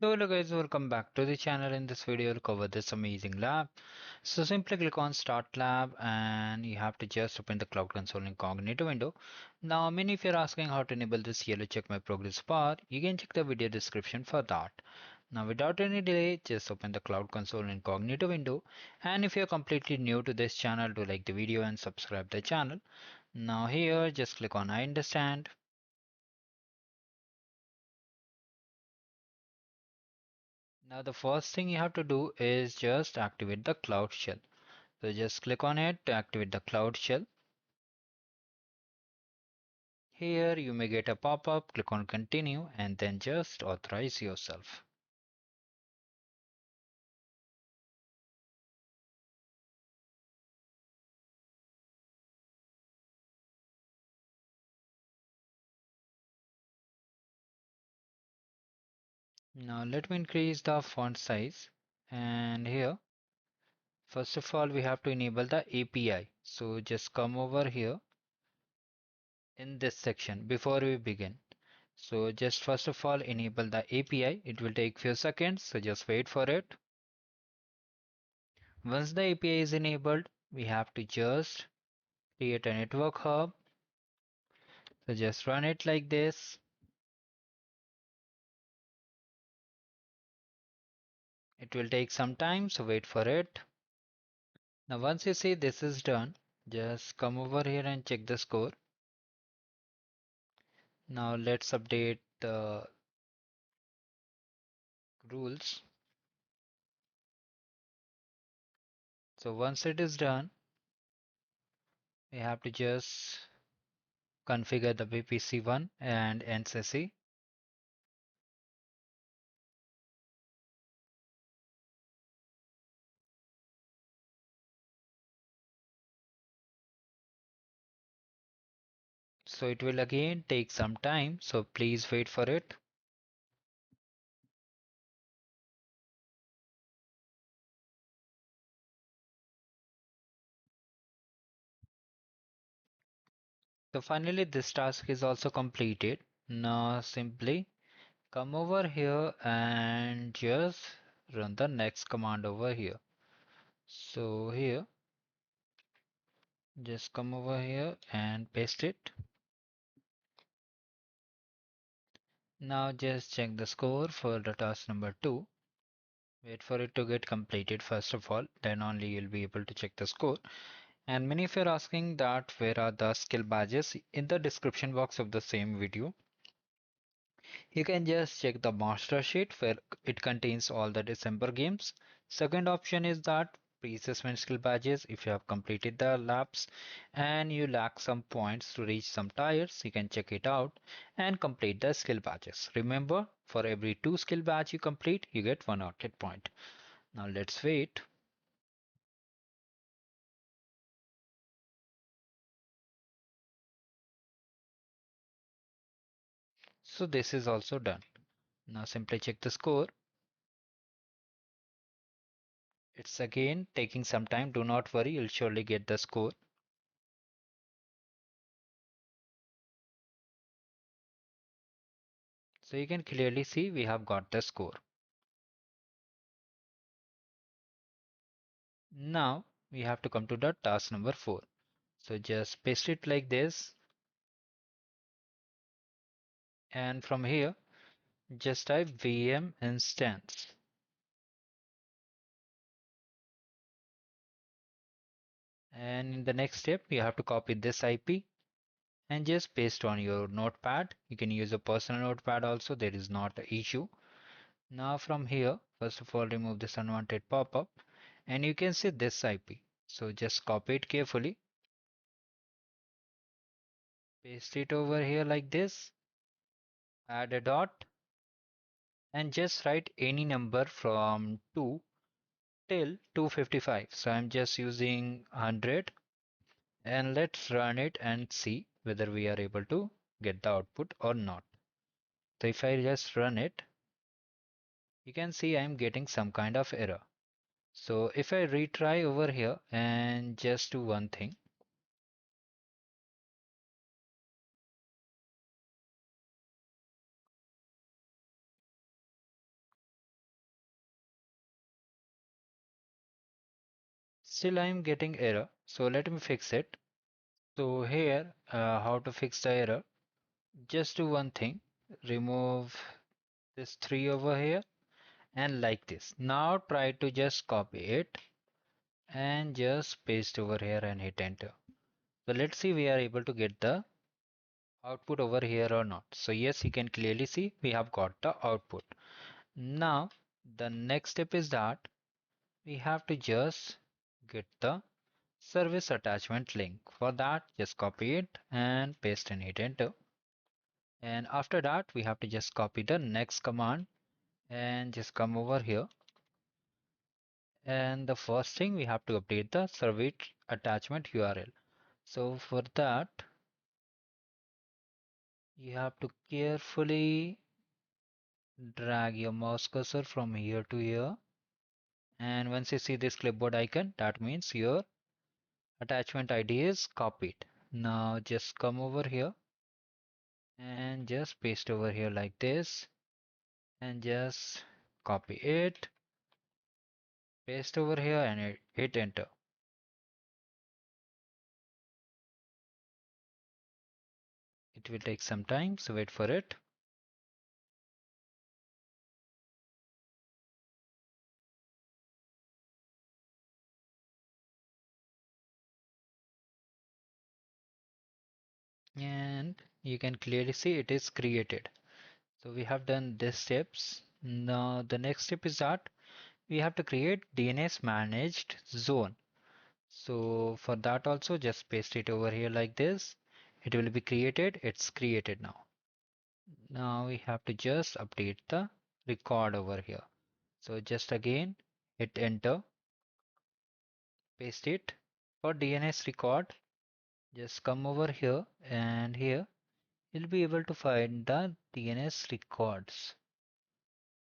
So hello guys, welcome back to the channel. In this video we'll cover this amazing lab. So simply click on start lab and you have to just open the cloud console incognito window. Now many if you're asking how to enable this yellow check my progress bar, you can check the video description for that. Now without any delay, just open the cloud console incognito window, and if you're completely new to this channel, do like the video and subscribe the channel. Now here just click on I understand. Now the first thing you have to do is just activate the Cloud Shell. So just click on it to activate the Cloud Shell. Here you may get a pop-up, click on continue and then just authorize yourself. Now let me increase the font size, and here first of all we have to enable the API. So just come over here in this section before we begin. So just first of all enable the API. It will take few seconds, so just wait for it. Once the API is enabled, we have to just create a network hub. So just run it like this. It will take some time, so wait for it. Now once you see this is done, just come over here and check the score. Now let's update the rules. So once it is done, we have to just configure the VPC1 and NCC. So it will again take some time, so please wait for it. So finally this task is also completed. Now simply come over here and just run the next command over here. So here, just come over here and paste it. Now just check the score for the task number 2. Wait for it to get completed first of all, then only you'll be able to check the score. And many of you are asking that where are the skill badges. In the description box of the same video, you can just check the master sheet where it contains all the December games. Second option is that pre-assessment skill badges. If you have completed the labs and you lack some points to reach some tiers, you can check it out and complete the skill badges. Remember, for every 2 skill badge you complete, you get 1 arcade point. Now let's wait. So this is also done. Now simply check the score. It's again taking some time. Do not worry, you'll surely get the score. So you can clearly see we have got the score. Now we have to come to the task number 4. So just paste it like this, and from here just type VM instance, and in the next step you have to copy this IP and just paste on your notepad. You can use a personal notepad also, there is not an issue. Now from here, first of all remove this unwanted pop-up and you can see this IP. So just copy it carefully, paste it over here like this, add a dot and just write any number from 2 till 255. So I'm just using 100, and let's run it and see whether we are able to get the output or not. So if I just run it, you can see I'm getting some kind of error. So if I retry over here and just do one thing, Still I am getting error. So let me fix it. So here, how to fix the error? Just do one thing. Remove this 3 over here and like this. Now try to just copy it and just paste over here and hit enter. So let's see we are able to get the output over here or not. So yes, you can clearly see we have got the output. Now the next step is that we have to just get the service attachment link. For that, just copy it and paste and hit enter. And after that, we have to just copy the next command and just come over here. And the first thing we have to update the service attachment URL. So for that, you have to carefully drag your mouse cursor from here to here. And once you see this clipboard icon, that means your attachment ID is copied. Now just come over here and just paste over here like this and just copy it, paste over here and hit enter. It will take some time, so wait for it. And you can clearly see it is created. So we have done these steps. Now the next step is that we have to create DNS managed zone. So for that also just paste it over here like this. It will be created. It's created now. Now we have to just update the record over here. So just again hit enter, paste it. For DNS record, just come over here and here you'll be able to find the DNS records.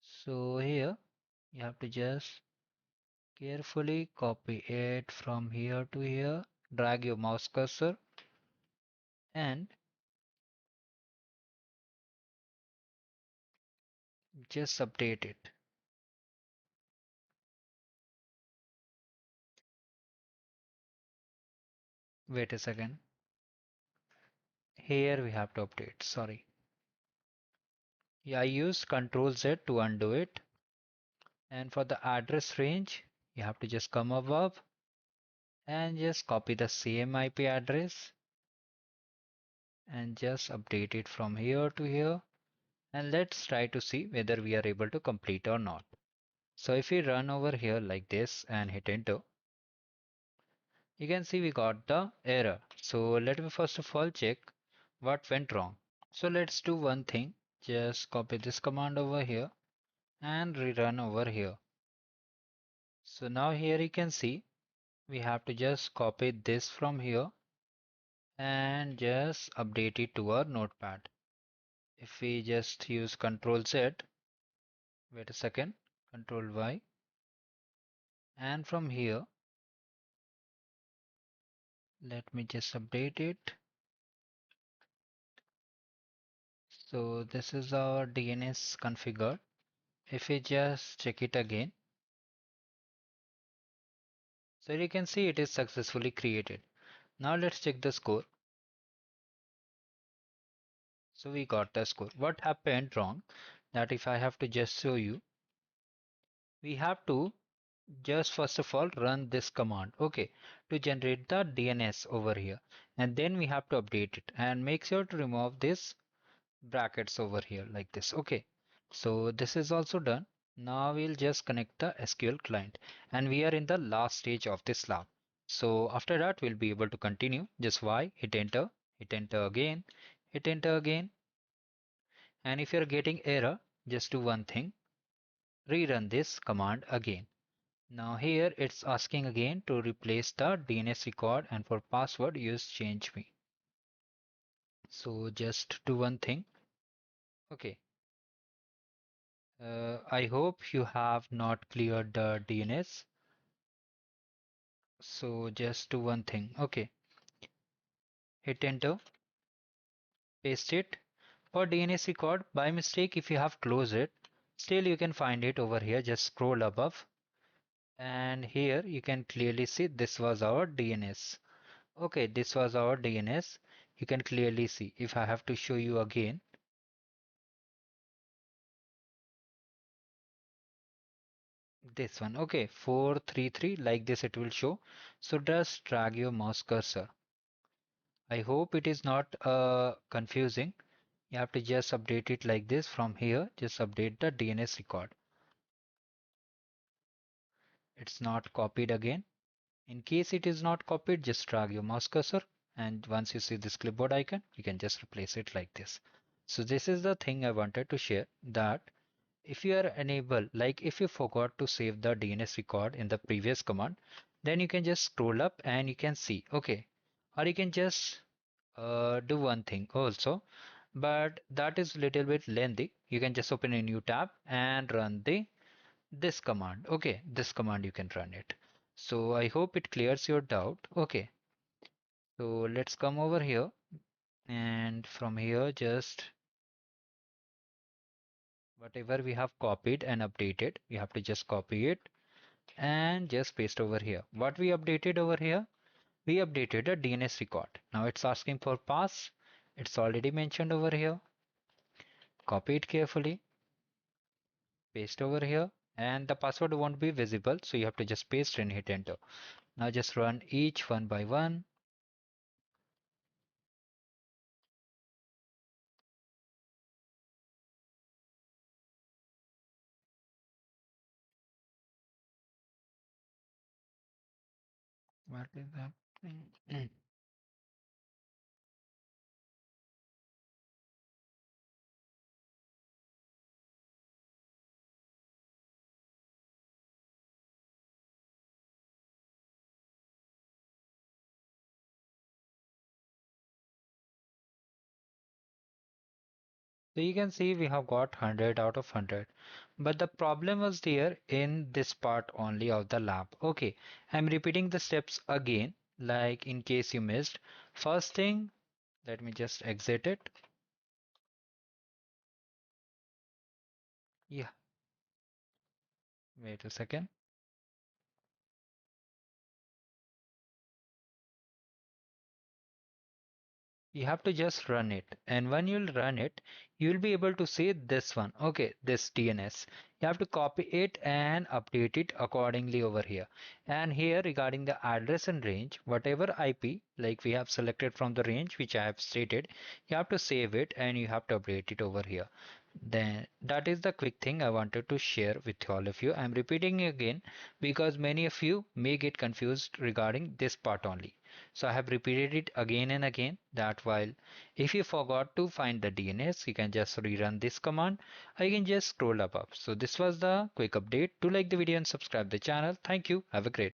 So here you have to just carefully copy it from here to here, drag your mouse cursor and just update it. Wait a second. Here we have to update. Sorry. Yeah, I used Control Z to undo it. And for the address range, you have to just come above and just copy the same IP address and just update it from here to here. And let's try to see whether we are able to complete or not. So if we run over here like this and hit enter, you can see we got the error. So let me first of all check what went wrong. So let's do one thing. Just copy this command over here and rerun over here. So now here you can see we have to just copy this from here and just update it to our notepad. If we just use Control Z, wait a second, Control Y, and from here, let me just update it. So this is our DNS configured. If we just check it again, so you can see it is successfully created. Now let's check the score. So we got the score. What happened wrong? That if I have to just show you, we have to just first of all run this command, okay, to generate the DNS over here. And then we have to update it and make sure to remove this brackets over here like this. Okay, so this is also done. Now we'll just connect the SQL client and we are in the last stage of this lab. So after that we'll be able to continue. Just Y, hit enter again, hit enter again. And if you're getting error, just do one thing, rerun this command again. Now here it's asking again to replace the DNS record and for password use change me. So just do one thing. Okay. I hope you have not cleared the DNS. So just do one thing. Okay. Hit enter, paste it. For DNS record, by mistake, if you have closed it, still you can find it over here. Just scroll above And here you can clearly see this was our DNS. Okay, this was our DNS. You can clearly see. If I have to show you again, this one, okay, 433, like this it will show. So just drag your mouse cursor. I hope it is not confusing. You have to just update it like this from here. Just update the DNS record. It's not copied again. In case it is not copied, just drag your mouse cursor, and once you see this clipboard icon, you can just replace it like this. So this is the thing I wanted to share, that if you are unable, like if you forgot to save the DNS record in the previous command, then you can just scroll up and you can see, okay, or you can just do one thing also, but that is little bit lengthy. You can just open a new tab and run this command. Okay, this command you can run it. So I hope it clears your doubt. Okay, so let's come over here, and from here just whatever we have copied and updated, we have to just copy it and just paste over here. What we updated over here? We updated a DNS record. Now it's asking for pass. It's already mentioned over here. Copy it carefully, paste over here, and the password won't be visible, so you have to just paste and hit enter. Now just run each one by one. What is happening? So you can see we have got 100 out of 100. But the problem was there in this part only of the lab. Okay, I'm repeating the steps again, like in case you missed. First thing, let me just exit it. Yeah, wait a second. You have to just run it, and when you'll run it, you'll be able to see this one. Okay, this DNS, you have to copy it and update it accordingly over here. And here regarding the address and range, whatever IP like we have selected from the range which I have stated, you have to save it and you have to update it over here. Then that is the quick thing I wanted to share with all of you. I'm repeating again because many of you may get confused regarding this part only. So I have repeated it again and again, that while if you forgot to find the DNS, you can just rerun this command, or you can just scroll above. So this was the quick update. Do like the video and subscribe the channel. Thank you. Have a great